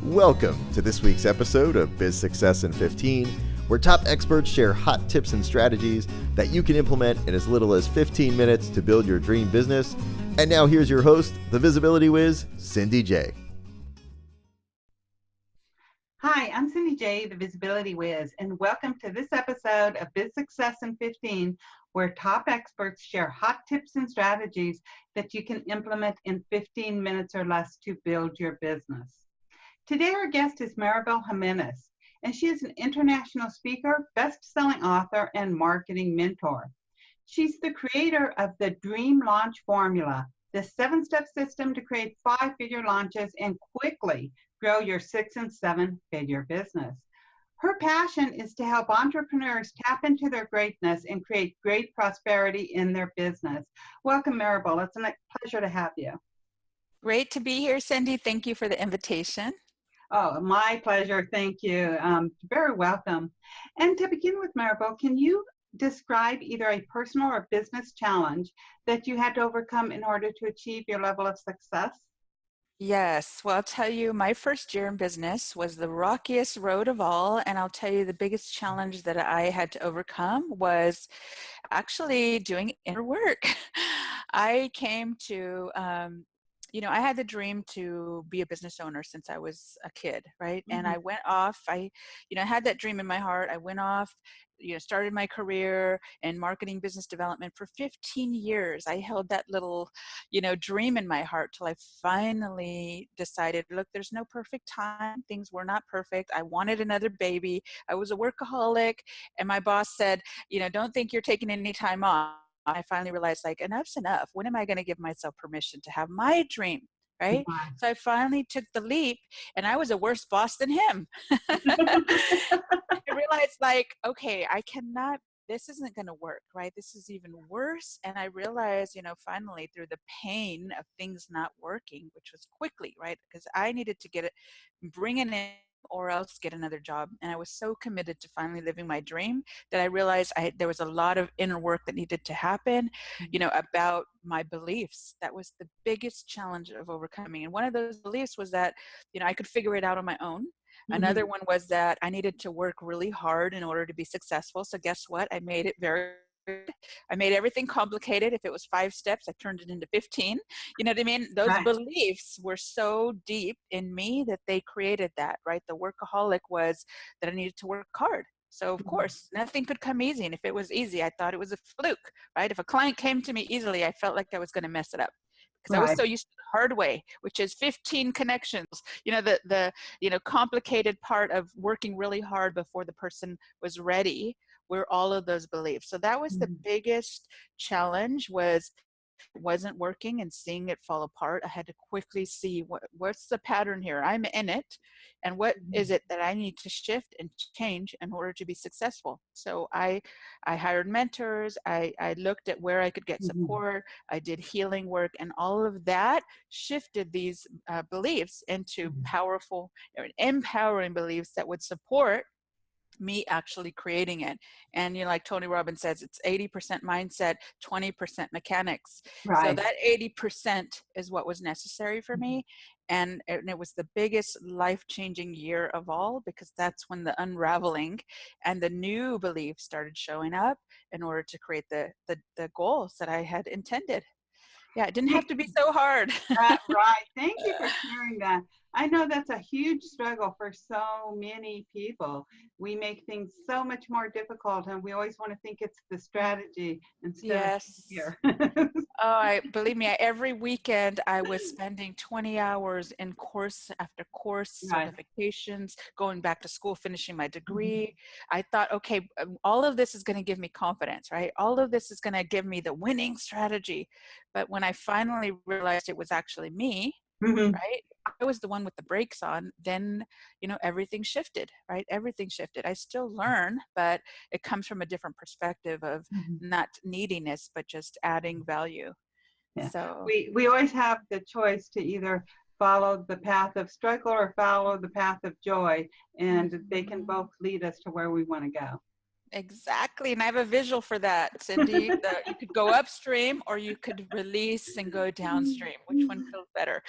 Welcome to this week's episode of Biz Success in 15, where top experts share hot tips and strategies that you can implement in as little as 15 minutes to build your dream business. And now here's your host, the Visibility Wiz, Cindy J. Hi, I'm Cindy J, the Visibility Wiz, and welcome to this episode of Biz Success in 15, where top experts share hot tips and strategies that you can implement in 15 minutes or less to build your business. Today, our guest is Maribel Jimenez, and she is an international speaker, best-selling author, and marketing mentor. She's the creator of the Dream Launch Formula, the 7-step system to create 5-figure launches and quickly grow your 6- and 7-figure business. Her passion is to help entrepreneurs tap into their greatness and create great prosperity in their business. Welcome, Maribel. It's a pleasure to have you. Great to be here, Cindy. Thank you for the invitation. Oh, my pleasure. Thank you. Very welcome. And to begin with, Maribel, can you describe either a personal or business challenge that you had to overcome in order to achieve your level of success? Yes. Well, I'll tell you, my first year in business was the rockiest road of all. And I'll tell you the biggest challenge that I had to overcome was actually doing inner work. I came to, I had the dream to be a business owner since I was a kid, right? Mm-hmm. And I went off, I had that dream in my heart. I went off, started my career in marketing, business development for 15 years. I held that little, dream in my heart till I finally decided, look, there's no perfect time. Things were not perfect. I wanted another baby. I was a workaholic. And my boss said, don't think you're taking any time off. I finally realized, enough's enough. When am I going to give myself permission to have my dream, right? Wow. So I finally took the leap, and I was a worse boss than him. I realized, okay, I cannot, this isn't going to work, right? This is even worse. And I realized, finally through the pain of things not working, which was quickly, right? Because I needed to get it, bring it in, or else get another job. And I was so committed to finally living my dream that I realized there was a lot of inner work that needed to happen, about my beliefs. That was the biggest challenge of overcoming. And one of those beliefs was that, I could figure it out on my own. Mm-hmm. Another one was that I needed to work really hard in order to be successful. So guess what? I made it I made everything complicated. If it was 5 steps, I turned it into 15. You know what I mean? Those Right. beliefs were so deep in me that they created that, right? The workaholic was that I needed to work hard. So of course, nothing could come easy. And if it was easy, I thought it was a fluke, right? If a client came to me easily, I felt like I was going to mess it up. Because I was so used to the hard way, which is 15 connections, the complicated part of working really hard before the person was ready, were all of those beliefs. So that was the biggest challenge, wasn't working and seeing it fall apart. I had to quickly see what's the pattern here. I'm in it, and what is it that I need to shift and change in order to be successful. So I hired mentors. I looked at where I could get support. I did healing work, and all of that shifted these beliefs into powerful or empowering beliefs that would support me actually creating it. And like Tony Robbins says, it's 80% mindset, 20% mechanics. Right. So that 80% is what was necessary for me. And it was the biggest life-changing year of all, because that's when the unraveling and the new beliefs started showing up in order to create the goals that I had intended. Yeah, it didn't have to be so hard. Right. Thank you for sharing that. I know that's a huge struggle for so many people. We make things so much more difficult, and we always want to think it's the strategy instead of here. Believe me, every weekend I was spending 20 hours in course after course, certifications, going back to school, finishing my degree. I thought, okay, all of this is going to give me confidence, right? All of this is going to give me the winning strategy. But when I finally realized it was actually me, right? I was the one with the brakes on, then, everything shifted, right? Everything shifted. I still learn, but it comes from a different perspective of not neediness, but just adding value. Yeah. So we always have the choice to either follow the path of struggle or follow the path of joy, and they can both lead us to where we want to go. Exactly. And I have a visual for that, Cindy. You could go upstream or you could release and go downstream. Which one feels better?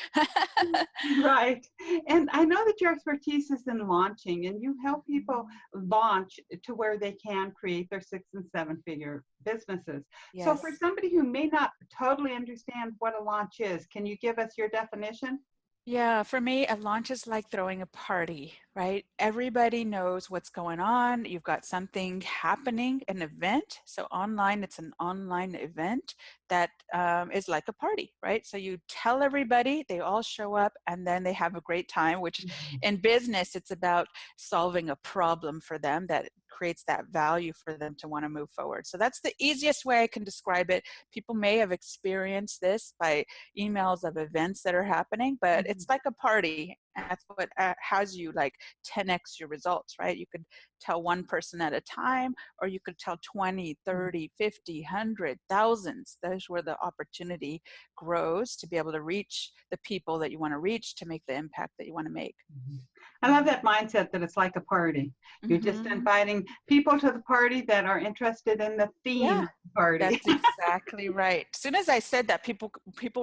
Right. And I know that your expertise is in launching, and you help people launch to where they can create their 6 and 7 figure businesses. So for Yes. somebody who may not totally understand what a launch is, can you give us your definition? Yeah, for me, a launch is like throwing a party, right? Everybody knows what's going on. You've got something happening, an event. So online, it's an online event that is like a party, right? So you tell everybody, they all show up, and then they have a great time, which in business, it's about solving a problem for them that creates that value for them to want to move forward. So that's the easiest way I can describe it. People may have experienced this by emails of events that are happening, but it's like a party. And that's what has you like 10x your results, right? You could tell one person at a time, or you could tell 20, 30, 50, 100, thousands. That's where the opportunity grows to be able to reach the people that you want to reach to make the impact that you want to make. I love that mindset that it's like a party. You're just inviting people to the party that are interested in the theme Yeah, of the party. that's exactly right. As soon as I said that, people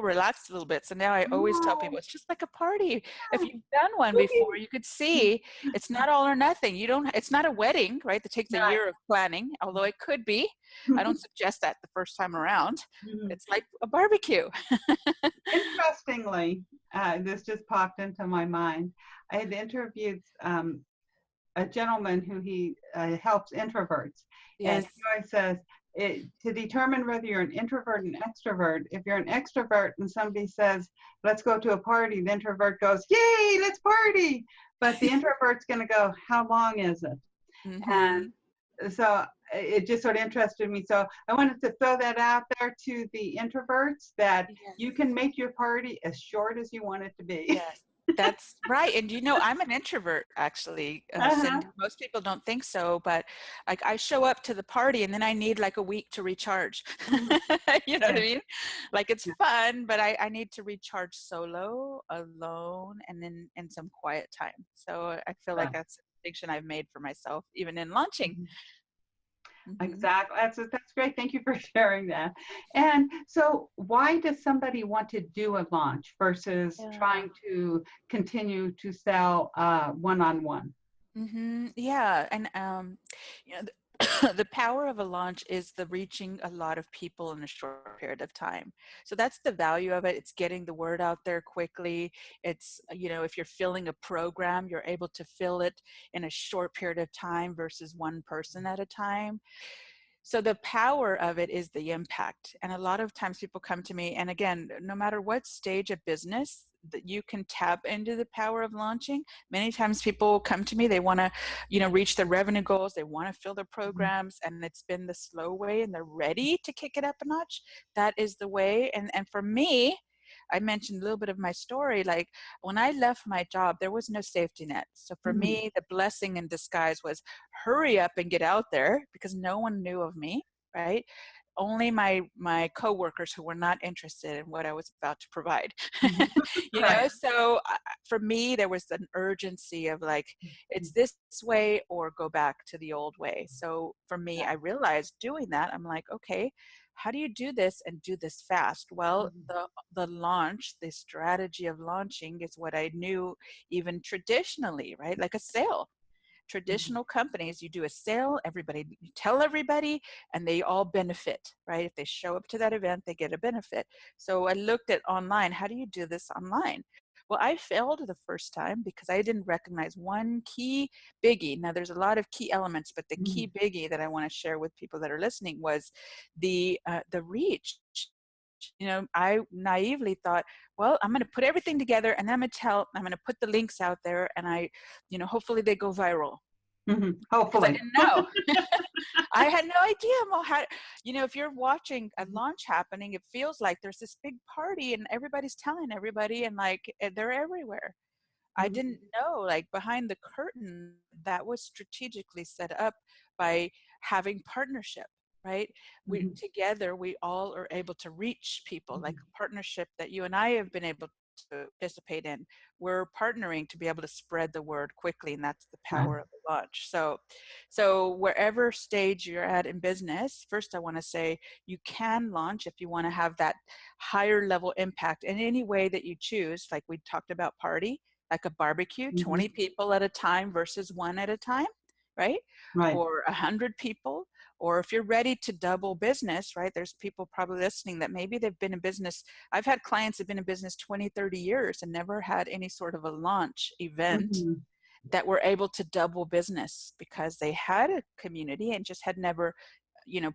relaxed a little bit. So now I always tell people it's just like a party. If you've done one before, you could see it's not all or nothing. You don't. It's not a wedding, right? That takes a Right. year of planning, although it could be. I don't suggest that the first time around. It's like a barbecue. Interestingly, this just popped into my mind. I had interviewed a gentleman who he helps introverts. Yes. And he always says, to determine whether you're an introvert and extrovert, if you're an extrovert and somebody says, let's go to a party, the introvert goes, yay, let's party. But the introvert's going to go, how long is it? And so it just sort of interested me. So I wanted to throw that out there to the introverts that you can make your party as short as you want it to be. Yes, that's right. And you know, I'm an introvert actually, Cindy. Most people don't think so, but like I show up to the party and then I need like a week to recharge. You know what I mean? Like it's fun, but I need to recharge solo, alone, and then in some quiet time. So I feel like that's a distinction I've made for myself, even in launching. Exactly. That's great. Thank you for sharing that. And so why does somebody want to do a launch versus trying to continue to sell one-on-one? Yeah. And, you know, the power of a launch is the reaching a lot of people in a short period of time. So that's the value of it. It's getting the word out there quickly. It's, you know, if you're filling a program, you're able to fill it in a short period of time versus one person at a time. So the power of it is the impact. And a lot of times people come to me, and again, no matter what stage of business that you can tap into the power of launching. Many times people come to me, they want to, you know, reach their revenue goals. They want to fill their programs, and it's been the slow way and they're ready to kick it up a notch. That is the way. And for me, I mentioned a little bit of my story. Like when I left my job, there was no safety net. So for me, the blessing in disguise was hurry up and get out there because no one knew of me, right? Only my coworkers who were not interested in what I was about to provide. You know, so for me, there was an urgency of like, it's this way or go back to the old way. So for me, I realized doing that, I'm like, okay, how do you do this and do this fast? Well, the launch, the strategy of launching is what I knew even traditionally, right? Like a sale. Traditional companies, you do a sale, everybody, you tell everybody, and they all benefit, right? If they show up to that event, they get a benefit. So I looked at online, how do you do this online? Well, I failed the first time because I didn't recognize one key biggie. Now, there's a lot of key elements, but the key biggie that I want to share with people that are listening was the reach. You know, I naively thought, well, I'm going to put everything together and I'm going to put the links out there and you know, hopefully they go viral. Because I didn't know. I had no idea. Well, how, you know, if you're watching a launch happening, it feels like there's this big party and everybody's telling everybody and like they're everywhere. I didn't know, like behind the curtain, that was strategically set up by having partnership, right? We together, we all are able to reach people, like a partnership that you and I have been able to participate in. We're partnering to be able to spread the word quickly, and that's the power of the launch. So wherever stage you're at in business, first I want to say you can launch if you want to have that higher level impact in any way that you choose. Like we talked about party, like a barbecue, 20 people at a time versus one at a time, right? Right. Or 100 people. Or if you're ready to double business, right? There's people probably listening that maybe they've been in business. I've had clients that have been in business 20, 30 years and never had any sort of a launch event that were able to double business because they had a community and just had never,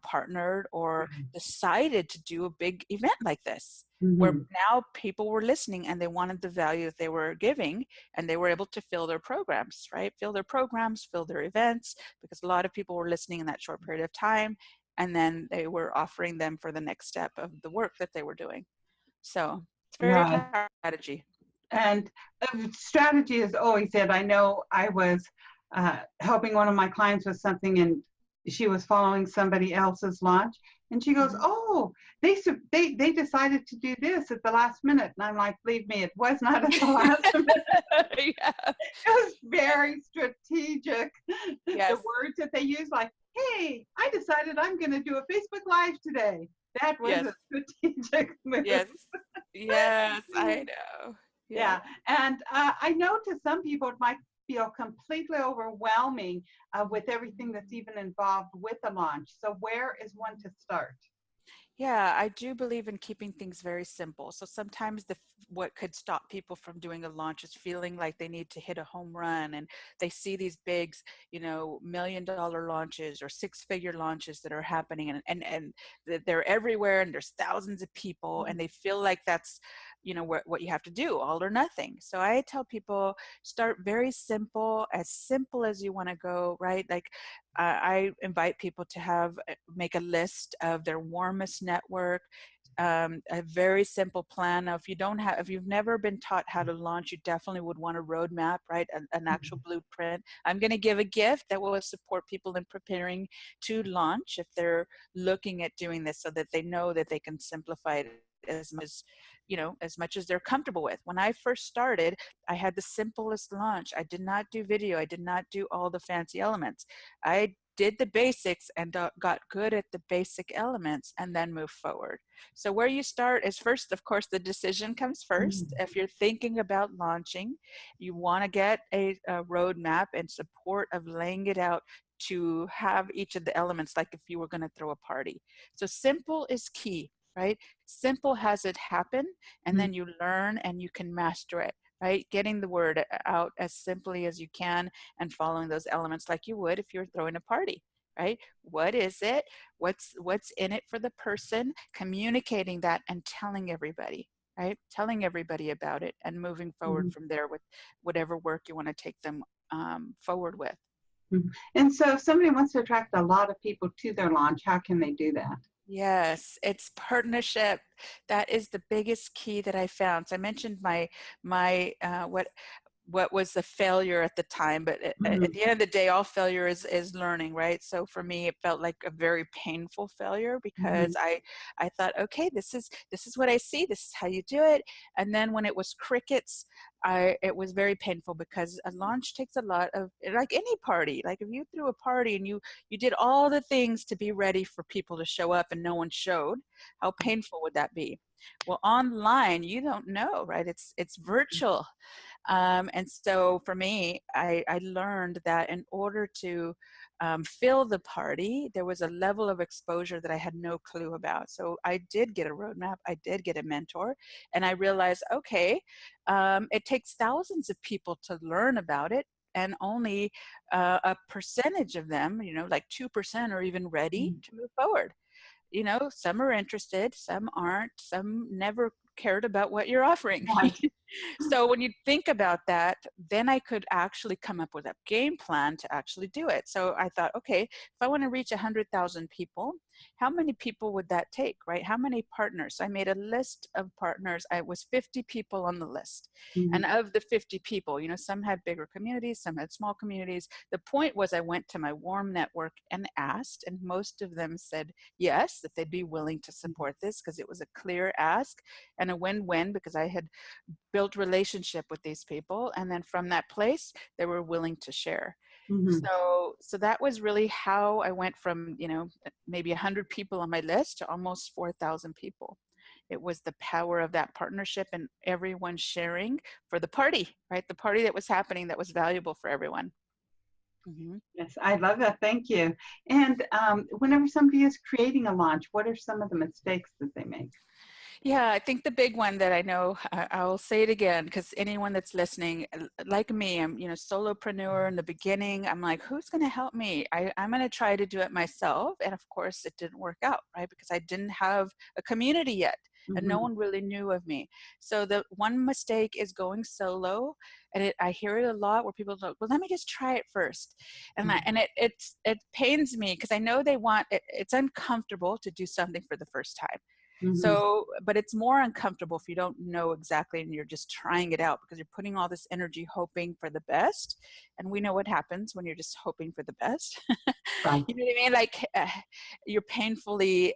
partnered or decided to do a big event like this, where now people were listening and they wanted the value that they were giving, and they were able to fill their programs, right? Fill their programs, fill their events, because a lot of people were listening in that short period of time, and then they were offering them for the next step of the work that they were doing. So it's very powerful strategy. And strategy is always it. I know I was helping one of my clients with something, and she was following somebody else's launch, and she goes, "Oh, they decided to do this at the last minute." And I'm like, "Believe me, it was not at the last minute. Yeah. It was very strategic." Yes. The words that they use, like, "Hey, I decided I'm going to do a Facebook Live today." That was a strategic move. Yes. Yes, I know. Yeah. And I know to some people it might feel completely overwhelming with everything that's even involved with the launch. So where is one to start? Yeah, I do believe in keeping things very simple. So sometimes what could stop people from doing a launch is feeling like they need to hit a home run, and they see these big, $1 million launches or six-figure launches that are happening, and they're everywhere, and there's thousands of people, and they feel like that's what you have to do, all or nothing. So I tell people, start very simple as you want to go, right? Like I invite people to make a list of their warmest network, a very simple plan. Now, if you've never been taught how to launch, you definitely would want a roadmap, right? An actual blueprint. I'm going to give a gift that will support people in preparing to launch if they're looking at doing this, so that they know that they can simplify it as much as they're comfortable with. When I first started, I had the simplest launch. I did not do video. I did not do all the fancy elements. I did the basics and got good at the basic elements, and then move forward. So where you start is first, of course, the decision comes first. If you're thinking about launching, you want to get a roadmap and support of laying it out to have each of the elements, like if you were going to throw a party. So simple is key, right? Simple has it happen, and then you learn and you can master it, right? Getting the word out as simply as you can and following those elements like you would if you were throwing a party, right? What is it? What's in it for the person? Communicating that and telling everybody, right? Telling everybody about it and moving forward from there with whatever work you want to take them forward with. And so if somebody wants to attract a lot of people to their launch, how can they do that? Yes, it's partnership. That is the biggest key that I found. So I mentioned my what was the failure at the time, but at the end of the day, all failure is learning, right? So for me, it felt like a very painful failure, because I thought, okay, this is what I see, this is how you do it. And then when it was crickets, it was very painful, because a launch takes a lot of, like any party, like if you threw a party and you did all the things to be ready for people to show up and no one showed, how painful would that be? Well, online, you don't know, right? It's virtual. And so for me, I learned that in order to fill the party, there was a level of exposure that I had no clue about. So I did get a roadmap, I did get a mentor, and I realized, okay, it takes thousands of people to learn about it, and only a percentage of them, like 2% are even ready to move forward. Some are interested, some aren't, some never cared about what you're offering. So when you think about that, then I could actually come up with a game plan to actually do it. So I thought, okay, if I want to reach 100,000 people, How many people would that take, right? How many partners? So I made a list of partners. I was 50 people on the list. And of the 50 people, some had bigger communities, some had small communities. The point was I went to my warm network and asked, and most of them said yes, that they'd be willing to support this because it was a clear ask and a win-win because I had built relationship with these people. And then from that place, they were willing to share. So that was really how I went from, maybe 100 people on my list to almost 4,000 people. It was the power of that partnership and everyone sharing for the party, right? The party that was happening that was valuable for everyone. Yes, I love that. Thank you. And whenever somebody is creating a launch, what are some of the mistakes that they make? Yeah, I think the big one that I know, I'll say it again, because anyone that's listening, like me, I'm, solopreneur in the beginning. I'm like, who's going to help me? I'm going to try to do it myself. And of course, it didn't work out, right? Because I didn't have a community yet and no one really knew of me. So the one mistake is going solo. And I hear it a lot where people go, well, let me just try it first. And it pains me because I know it's uncomfortable to do something for the first time. So, but it's more uncomfortable if you don't know exactly and you're just trying it out because you're putting all this energy hoping for the best. And we know what happens when you're just hoping for the best. Right. You know what I mean? Like you're painfully,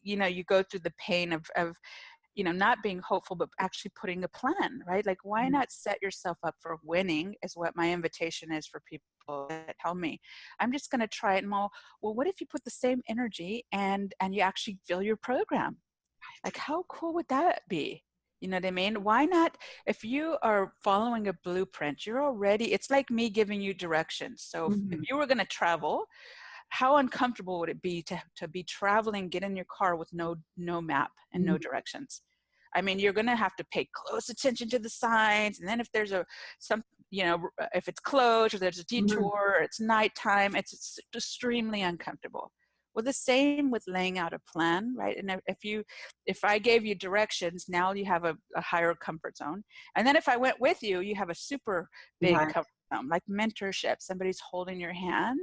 you go through the pain of not being hopeful, but actually putting a plan, right? Like, why not set yourself up for winning is what my invitation is for people that tell me, I'm just going to try it. And well, what if you put the same energy and you actually fill your program? Like, how cool would that be? You know what I mean? Why not? If you are following a blueprint, it's like me giving you directions. So if you were going to travel, how uncomfortable would it be to be traveling, get in your car with no map and no directions? I mean, you're going to have to pay close attention to the signs. And then if there's if it's closed or there's a detour or it's nighttime, it's extremely uncomfortable. Well, the same with laying out a plan, right? And if I gave you directions, now you have a higher comfort zone. And then if I went with you, you have a super big comfort zone, like mentorship, somebody's holding your hand,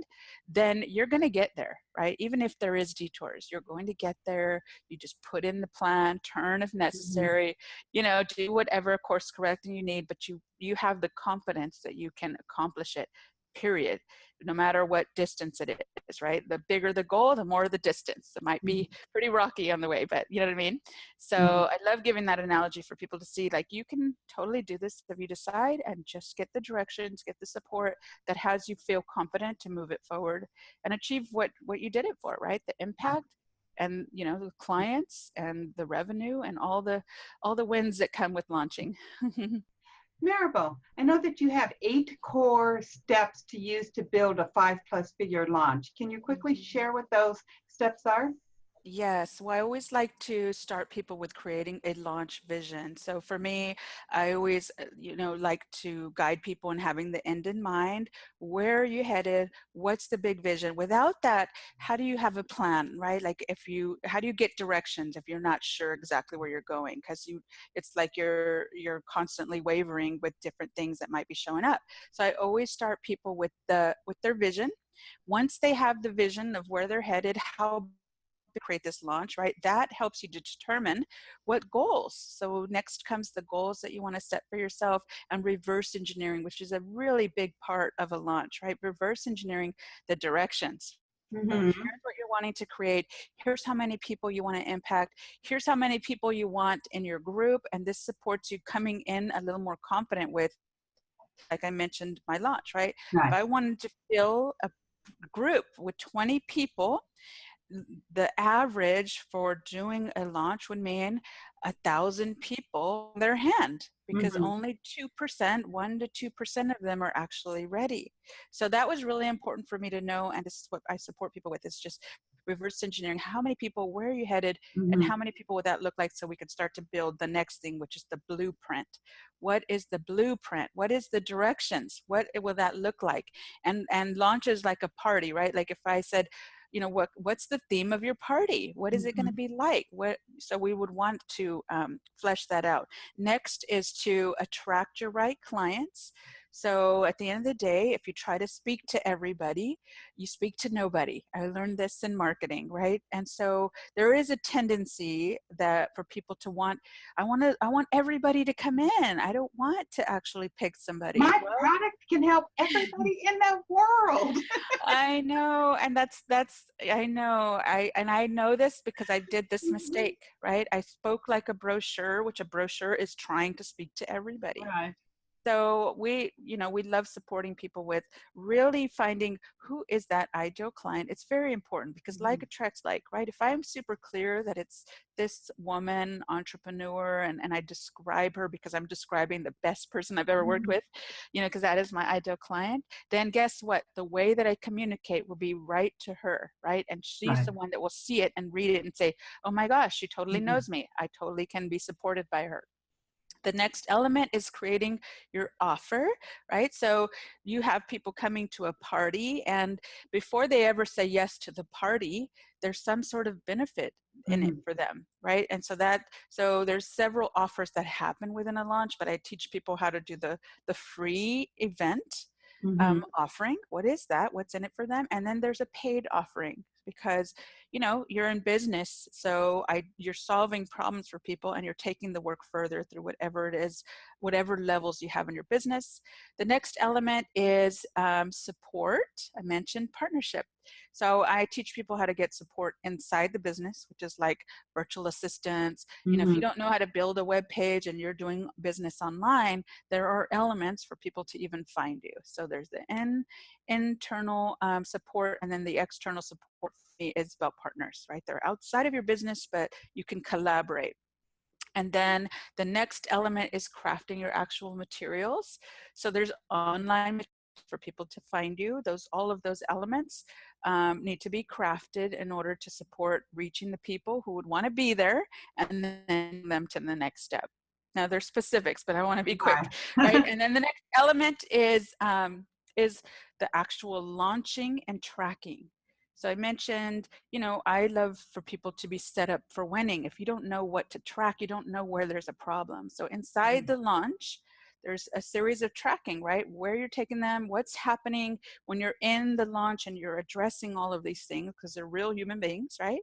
then you're going to get there, right? Even if there is detours, you're going to get there. You just put in the plan, turn if necessary, do whatever course correcting you need, but you have the confidence that you can accomplish it, period, no matter what distance it is, right? The bigger the goal, the more the distance. It might be pretty rocky on the way, but you know what I mean? So I love giving that analogy for people to see, like, you can totally do this if you decide and just get the directions, get the support that has you feel confident to move it forward and achieve what you did it for, right? The impact and, the clients and the revenue and all the wins that come with launching. Maribel, I know that you have 8 core steps to use to build a 5+ figure launch. Can you quickly share what those steps are? Yes, well, I always like to start people with creating a launch vision. So for me, I always, like to guide people in having the end in mind. Where are you headed? What's the big vision? Without that, how do you have a plan, right? Like how do you get directions if you're not sure exactly where you're going? Because it's like you're constantly wavering with different things that might be showing up. So I always start people with their vision. Once they have the vision of where they're headed, how to create this launch, right? That helps you to determine what goals. So next comes the goals that you want to set for yourself and reverse engineering, which is a really big part of a launch, right? Reverse engineering the directions. So here's what you're wanting to create. Here's how many people you want to impact. Here's how many people you want in your group. And this supports you coming in a little more confident with, like I mentioned, my launch, right? If I wanted to fill a group with 20 people, the average for doing a launch would mean 1,000 people on their hand, because only 2%, 1 to 2% of them are actually ready. So that was really important for me to know. And this is what I support people with, is just reverse engineering. How many people, where are you headed, and how many people would that look like, so we could start to build the next thing, which is the blueprint. What is the blueprint? What is the directions? What will that look like? And launch is like a party, right? Like if I said, what's the theme of your party? What is it going to be like? So we would want to flesh that out. Next is to attract your right clients. So at the end of the day, if you try to speak to everybody, you speak to nobody. I learned this in marketing, right? And so there is a tendency that for people to want, I want everybody to come in. I don't want to actually pick somebody. My Well, product can help everybody in the world. I know, and that's I know. I know this because I did this mistake, right? I spoke like a brochure, which a brochure is trying to speak to everybody. Right. So we, we love supporting people with really finding who is that ideal client. It's very important because like attracts like, right? If I'm super clear that it's this woman entrepreneur and I describe her because I'm describing the best person I've ever worked with, because that is my ideal client, then guess what? The way that I communicate will be right to her, right? And she's Right. the one that will see it and read it and say, oh my gosh, she totally Mhm. knows me. I totally can be supported by her. The next element is creating your offer, right? So you have people coming to a party, and before they ever say yes to the party, there's some sort of benefit in it for them, right? And so there's several offers that happen within a launch, but I teach people how to do the free event offering. What is that? What's in it for them? And then there's a paid offering because you're in business, so you're solving problems for people and you're taking the work further through whatever it is, whatever levels you have in your business. The next element is support. I mentioned partnership. So I teach people how to get support inside the business, which is like virtual assistants. If you don't know how to build a web page and you're doing business online, there are elements for people to even find you. So there's the internal support, and then the external support for me is about partners, right? They're outside of your business, but you can collaborate. And then the next element is crafting your actual materials. So there's online for people to find you. All of those elements need to be crafted in order to support reaching the people who would want to be there and then them to the next step. Now there's specifics, but I want to be quick, right? And then the next element is the actual launching and tracking. So I mentioned, I love for people to be set up for winning. If you don't know what to track, you don't know where there's a problem. So inside the launch, there's a series of tracking, right? Where you're taking them, what's happening when you're in the launch and you're addressing all of these things because they're real human beings, right?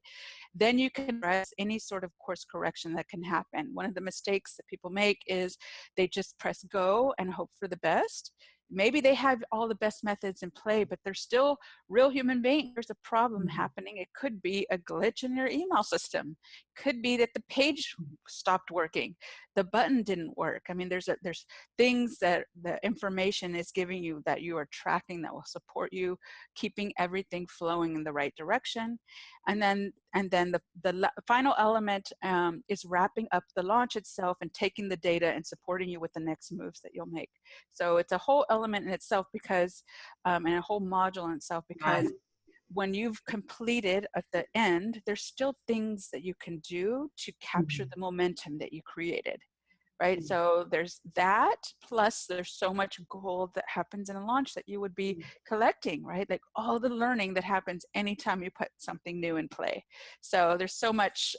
Then you can address any sort of course correction that can happen. One of the mistakes that people make is they just press go and hope for the best. Maybe they have all the best methods in play, but they're still real human beings. There's a problem happening. It could be a glitch in your email system. Could be that the page stopped working. The button didn't work. I mean, there's things that the information is giving you that you are tracking that will support you, keeping everything flowing in the right direction. And then the final element is wrapping up the launch itself and taking the data and supporting you with the next moves that you'll make. So it's a whole element in itself because, and a whole module in itself because when you've completed at the end, there's still things that you can do to capture the momentum that you created. Right. So there's that, plus there's so much gold that happens in a launch that you would be collecting, right? Like all the learning that happens anytime you put something new in play. So there's so much,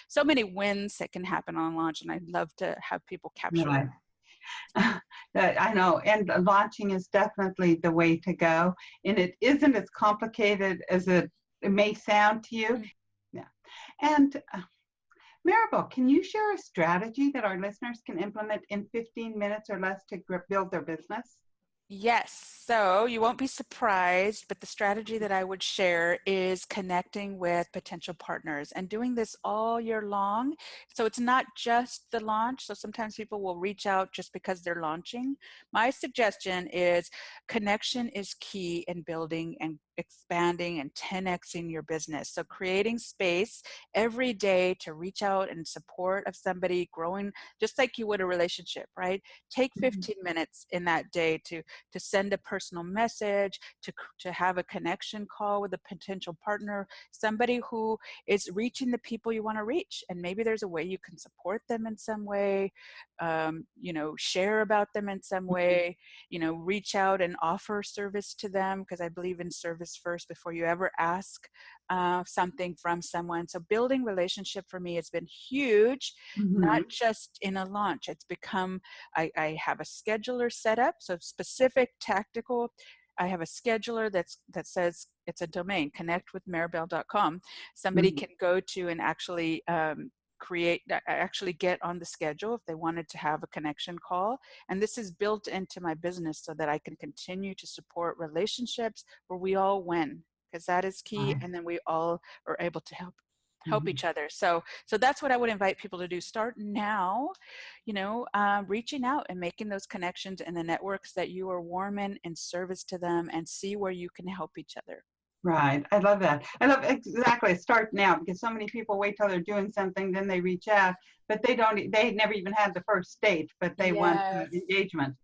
so many wins that can happen on launch, and I'd love to have people capture Right. I know, and launching is definitely the way to go, and it isn't as complicated as it may sound to you. Yeah. And Maribel, can you share a strategy that our listeners can implement in 15 minutes or less to build their business? Yes, so you won't be surprised, but the strategy that I would share is connecting with potential partners and doing this all year long. So it's not just the launch. So sometimes people will reach out just because they're launching. My suggestion is connection is key in building and expanding and 10xing your business. So creating space every day to reach out and support of somebody growing, just like you would a relationship, right? Take 15 minutes in that day to send a personal message, to have a connection call with a potential partner, somebody who is reaching the people you want to reach. And maybe there's a way you can support them in some way, share about them in some way, reach out and offer service to them, because I believe in service first before you ever ask something from someone. So building relationship for me has been huge, not just in a launch. It's become, I have a scheduler set up, so specific tactical. I have a scheduler that says it's a domain, connectwithmaribel.com. Somebody can go to and actually actually get on the schedule if they wanted to have a connection call. And this is built into my business so that I can continue to support relationships where we all win, because that is key. And then we all are able to help each other. So that's what I would invite people to do. Start now, reaching out and making those connections in the networks that you are warm in service to them, and see where you can help each other. Right. I love that. I love exactly. Start now, because so many people wait till they're doing something, then they reach out, but they never even had the first date, but they want engagement.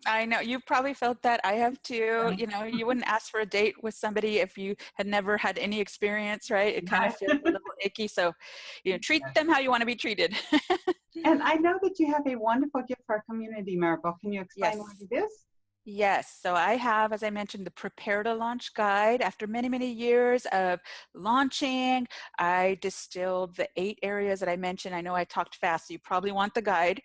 I know you've probably felt that. I have too. You wouldn't ask for a date with somebody if you had never had any experience, right? It kind of feels a little icky. So, treat them how you want to be treated. And I know that you have a wonderful gift for our community, Maribel. Can you explain what it is? Yes. So I have, as I mentioned, the Prepare to Launch guide. After many, many years of launching, I distilled the 8 areas that I mentioned. I know I talked fast, so you probably want the guide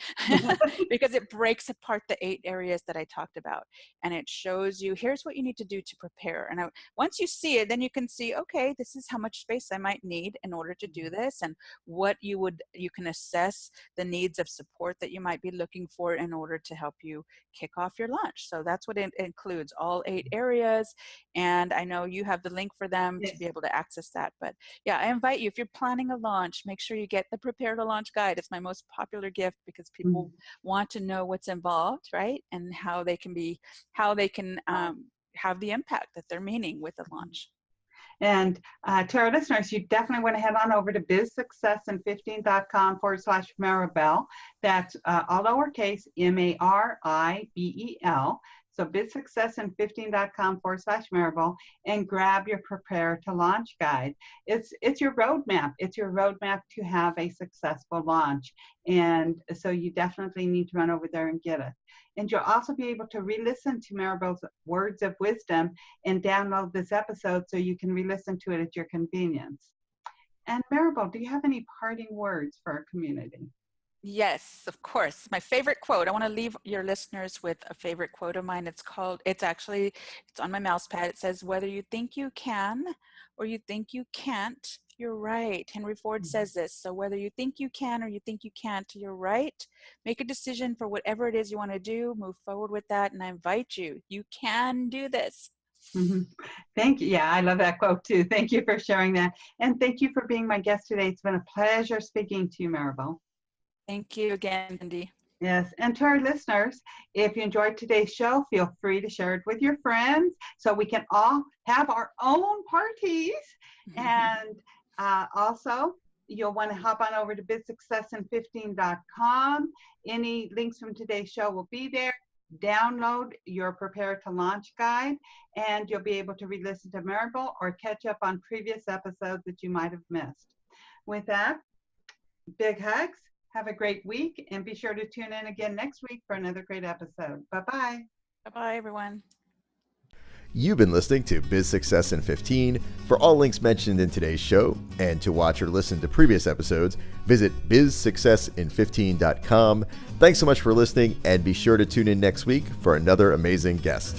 because it breaks apart the 8 areas that I talked about. And it shows you, here's what you need to do to prepare. And once you see it, then you can see, okay, this is how much space I might need in order to do this, and what you can assess the needs of support that you might be looking for in order to help you kick off your launch. So that's what it includes, all 8 areas. And I know you have the link for them to be able to access that. But yeah, I invite you, if you're planning a launch, make sure you get the Prepare to Launch guide. It's my most popular gift because people want to know what's involved, right? And how they can have the impact that they're meaning with the launch. And to our listeners, you definitely want to head on over to bizsuccessin15.com/Maribel. That's all lowercase, Maribel. So bizsuccessin15.com/Maribel, and grab your Prepare to Launch guide. It's your roadmap. It's your roadmap to have a successful launch. And so you definitely need to run over there and get it. And you'll also be able to re-listen to Maribel's words of wisdom and download this episode so you can re-listen to it at your convenience. And Maribel, do you have any parting words for our community? Yes, of course. My favorite quote. I want to leave your listeners with a favorite quote of mine. It's on my mouse pad. It says, whether you think you can or you think you can't, you're right. Henry Ford says this. So whether you think you can or you think you can't, you're right. Make a decision for whatever it is you want to do. Move forward with that. And I invite you, you can do this. Thank you. Yeah, I love that quote too. Thank you for sharing that. And thank you for being my guest today. It's been a pleasure speaking to you, Maribel. Thank you again, Cindy. Yes, and to our listeners, if you enjoyed today's show, feel free to share it with your friends so we can all have our own parties. And also, you'll want to hop on over to bizsuccessin15.com. Any links from today's show will be there. Download your Prepare to Launch guide, and you'll be able to re-listen to Maribel or catch up on previous episodes that you might have missed. With that, big hugs. Have a great week, and be sure to tune in again next week for another great episode. Bye-bye. Bye-bye, everyone. You've been listening to Biz Success in 15. For all links mentioned in today's show, and to watch or listen to previous episodes, visit bizsuccessin15.com. Thanks so much for listening, and be sure to tune in next week for another amazing guest.